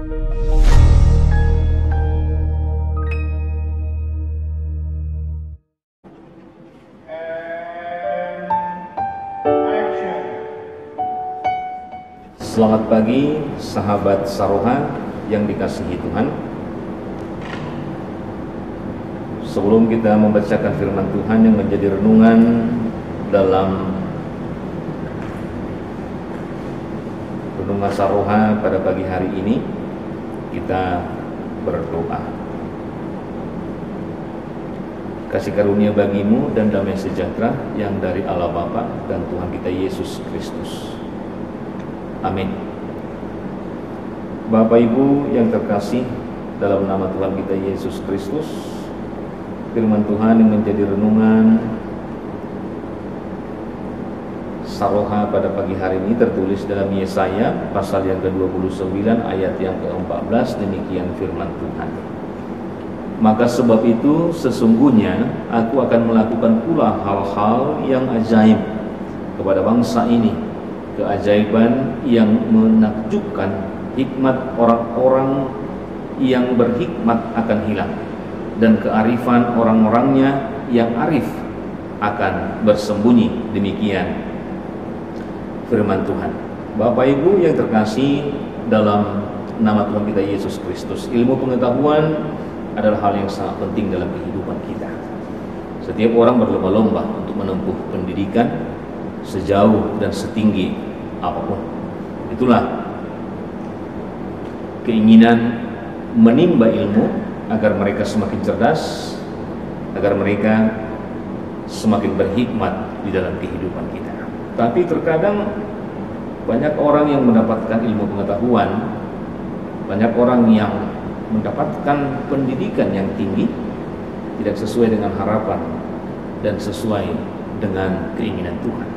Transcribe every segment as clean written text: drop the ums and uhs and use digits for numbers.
Selamat pagi sahabat Saroha yang dikasihi Tuhan. Sebelum kita membacakan firman Tuhan yang menjadi renungan dalam renungan Saroha pada pagi hari ini, kita berdoa. Kasih karunia bagimu dan damai sejahtera yang dari Allah Bapa dan Tuhan kita Yesus Kristus. Amin. Bapak Ibu yang terkasih, dalam nama Tuhan kita Yesus Kristus, firman Tuhan yang menjadi renungan Saroha pada pagi hari ini tertulis dalam Yesaya pasal yang ke-29 ayat yang ke-14. Demikian firman Tuhan. Maka sebab itu sesungguhnya aku akan melakukan pula hal-hal yang ajaib kepada bangsa ini, keajaiban yang menakjubkan. Hikmat orang-orang yang berhikmat akan hilang, dan kearifan orang-orangnya yang arif akan bersembunyi. Demikian firman Tuhan. Bapak Ibu yang terkasih, dalam nama Tuhan kita Yesus Kristus, ilmu pengetahuan adalah hal yang sangat penting dalam kehidupan kita. Setiap orang berlomba-lomba untuk menempuh pendidikan sejauh dan setinggi apapun. Itulah keinginan menimba ilmu agar mereka semakin cerdas, agar mereka semakin berhikmat di dalam kehidupan kita. Tapi terkadang banyak orang yang mendapatkan ilmu pengetahuan, banyak orang yang mendapatkan pendidikan yang tinggi tidak sesuai dengan harapan dan sesuai dengan keinginan Tuhan.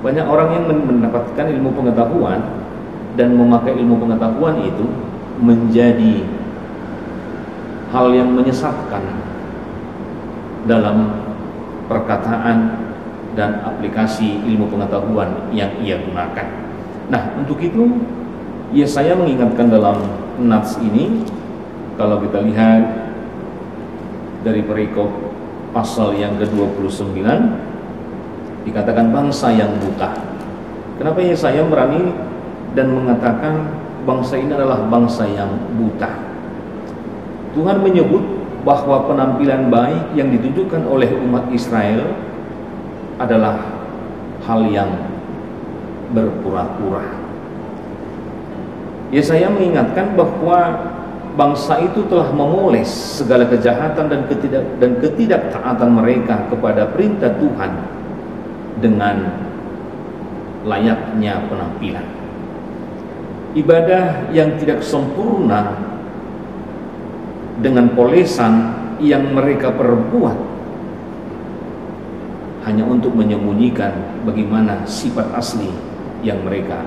Banyak orang yang mendapatkan ilmu pengetahuan dan memakai ilmu pengetahuan itu menjadi hal yang menyesatkan dalam perkataan dan aplikasi ilmu pengetahuan yang ia gunakan. Nah, untuk itu Yesaya mengingatkan dalam nats ini, kalau kita lihat dari perikop pasal yang ke-29, dikatakan bangsa yang buta. Kenapa Yesaya berani dan mengatakan bangsa ini adalah bangsa yang buta? Tuhan menyebut bahwa penampilan baik yang ditunjukkan oleh umat Israel adalah hal yang berpura-pura. Yesaya mengingatkan bahwa bangsa itu telah memoles segala kejahatan dan ketidaktaatan mereka kepada perintah Tuhan dengan layaknya penampilan. Ibadah yang tidak sempurna dengan polesan yang mereka perbuat hanya untuk menyembunyikan bagaimana sifat asli yang mereka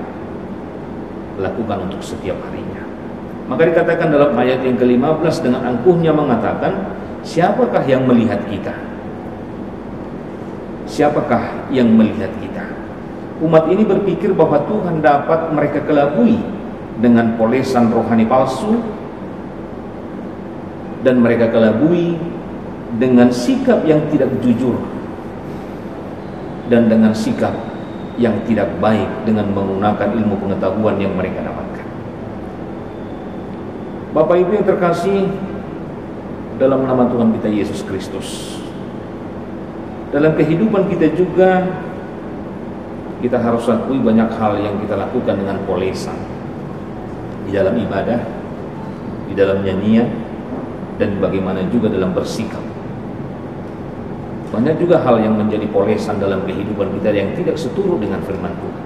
lakukan untuk setiap harinya. Maka dikatakan dalam ayat yang ke-15 dengan angkuhnya mengatakan, siapakah yang melihat kita? Siapakah yang melihat kita? Umat ini berpikir bahwa Tuhan dapat mereka kelabui dengan polesan rohani palsu, dan mereka kelabui dengan sikap yang tidak jujur dan dengan sikap yang tidak baik dengan menggunakan ilmu pengetahuan yang mereka dapatkan. Bapak Ibu yang terkasih, dalam nama Tuhan kita Yesus Kristus, dalam kehidupan kita juga kita harus akui banyak hal yang kita lakukan dengan polesan, di dalam ibadah, di dalam nyanyian, dan bagaimana juga dalam bersikap. Banyak juga hal yang menjadi polesan dalam kehidupan kita yang tidak seturut dengan firman Tuhan,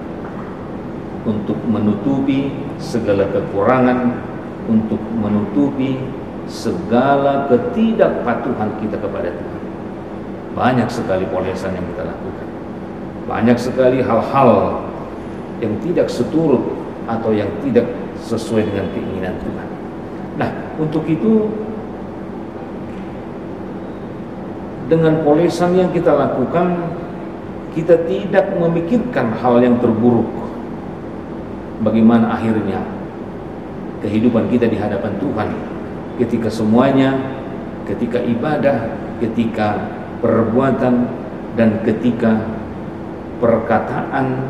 untuk menutupi segala kekurangan, untuk menutupi segala ketidakpatuhan kita kepada Tuhan. Banyak sekali polesan yang kita lakukan, banyak sekali hal-hal yang tidak seturut atau yang tidak sesuai dengan keinginan Tuhan. Nah, untuk itu dengan polesan yang kita lakukan, kita tidak memikirkan hal yang terburuk. Bagaimana akhirnya kehidupan kita di hadapan Tuhan, ketika semuanya, ketika ibadah, ketika perbuatan, dan ketika perkataan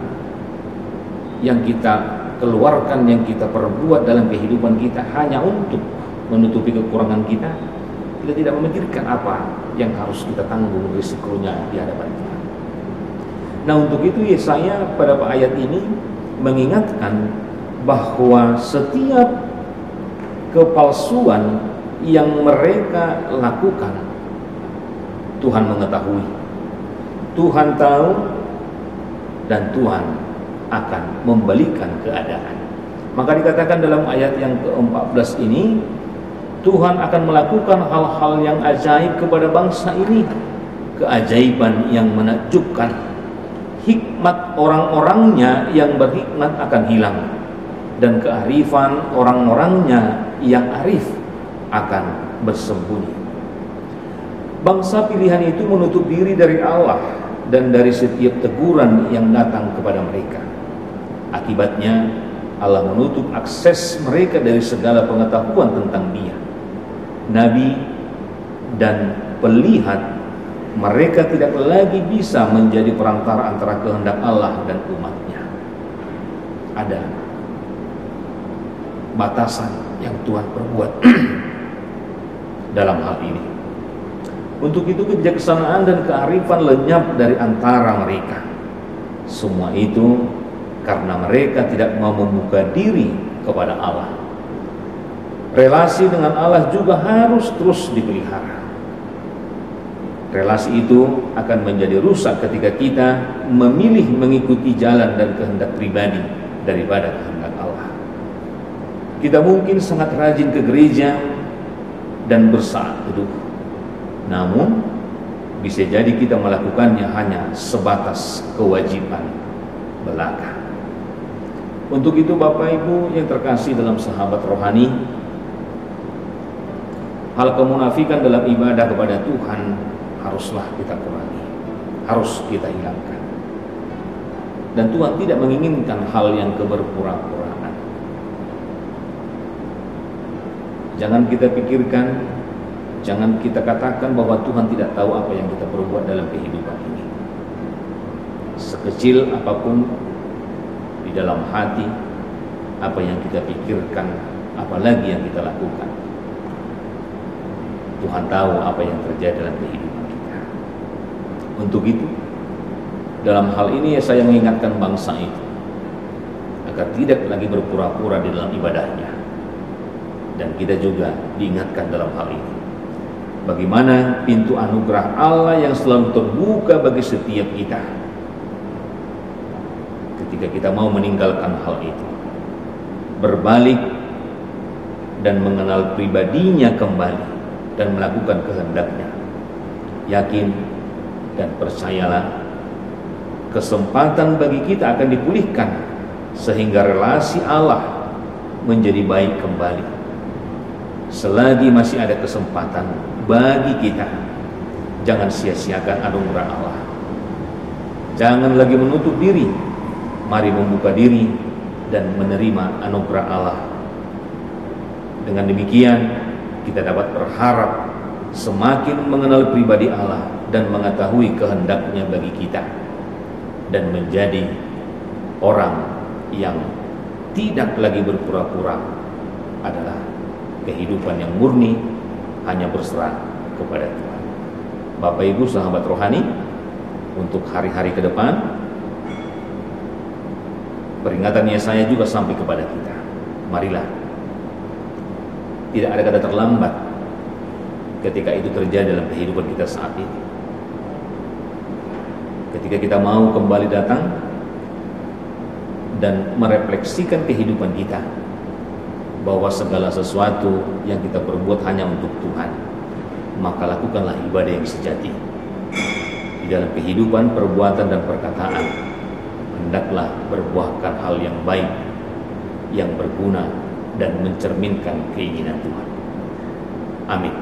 yang kita keluarkan, yang kita perbuat dalam kehidupan kita hanya untuk menutupi kekurangan kita, kita tidak memikirkan apa yang harus kita tanggung risikonya di hadapan Tuhan. Nah, untuk itu Yesaya pada ayat ini mengingatkan bahwa setiap kepalsuan yang mereka lakukan, Tuhan mengetahui, Tuhan tahu, dan Tuhan akan membalikan keadaan. Maka dikatakan dalam ayat yang ke-14 ini, Tuhan akan melakukan hal-hal yang ajaib kepada bangsa ini, keajaiban yang menakjubkan. Hikmat orang-orangnya yang berhikmat akan hilang, dan kearifan orang-orangnya yang arif akan bersembunyi. Bangsa pilihan itu menutup diri dari Allah dan dari setiap teguran yang datang kepada mereka. Akibatnya Allah menutup akses mereka dari segala pengetahuan tentang Dia. Nabi dan pelihat mereka tidak lagi bisa menjadi perantara antara kehendak Allah dan umatnya. Ada batasan yang Tuhan perbuat dalam hal ini. Untuk itu kebijaksanaan dan kearifan lenyap dari antara mereka. Semua itu karena mereka tidak mau membuka diri kepada Allah. Relasi dengan Allah juga harus terus dipelihara. Relasi itu akan menjadi rusak ketika kita memilih mengikuti jalan dan kehendak pribadi daripada kehendak Allah. Kita mungkin sangat rajin ke gereja dan bersaat teduh, namun bisa jadi kita melakukannya hanya sebatas kewajiban belaka. Untuk itu Bapak Ibu yang terkasih dalam sahabat rohani, hal kemunafikan dalam ibadah kepada Tuhan haruslah kita kurangi, harus kita hilangkan. Dan Tuhan tidak menginginkan hal yang keberpura-puraan. Jangan kita pikirkan, jangan kita katakan bahwa Tuhan tidak tahu apa yang kita perbuat dalam kehidupan ini. Sekecil apapun di dalam hati, apa yang kita pikirkan, apalagi yang kita lakukan, Tuhan tahu apa yang terjadi dalam kehidupan kita. Untuk itu, dalam hal ini saya mengingatkan bangsa itu agar tidak lagi berpura-pura di dalam ibadahnya. Dan kita juga diingatkan dalam hal ini, bagaimana pintu anugerah Allah yang selalu terbuka bagi setiap kita ketika kita mau meninggalkan hal itu, berbalik dan mengenal pribadinya kembali dan melakukan kehendaknya. Yakin dan percayalah, kesempatan bagi kita akan dipulihkan sehingga relasi Allah menjadi baik kembali. Selagi masih ada kesempatan bagi kita, jangan sia-siakan anugerah Allah. Jangan lagi menutup diri, mari membuka diri dan menerima anugerah Allah. Dengan demikian kita dapat berharap semakin mengenal pribadi Allah dan mengetahui kehendaknya bagi kita, dan menjadi orang yang tidak lagi berpura-pura, adalah kehidupan yang murni hanya berserah kepada Tuhan. Bapak Ibu sahabat rohani, untuk hari-hari ke depan peringatan Yesaya juga sampai kepada kita. Marilah, tidak ada kata terlambat ketika itu terjadi dalam kehidupan kita saat ini. Ketika kita mau kembali datang dan merefleksikan kehidupan kita, bahwa segala sesuatu yang kita perbuat hanya untuk Tuhan, maka lakukanlah ibadah yang sejati di dalam kehidupan, perbuatan, dan perkataan. Hendaklah berbuahkan hal yang baik, yang berguna, dan mencerminkan keinginan Tuhan. Amin.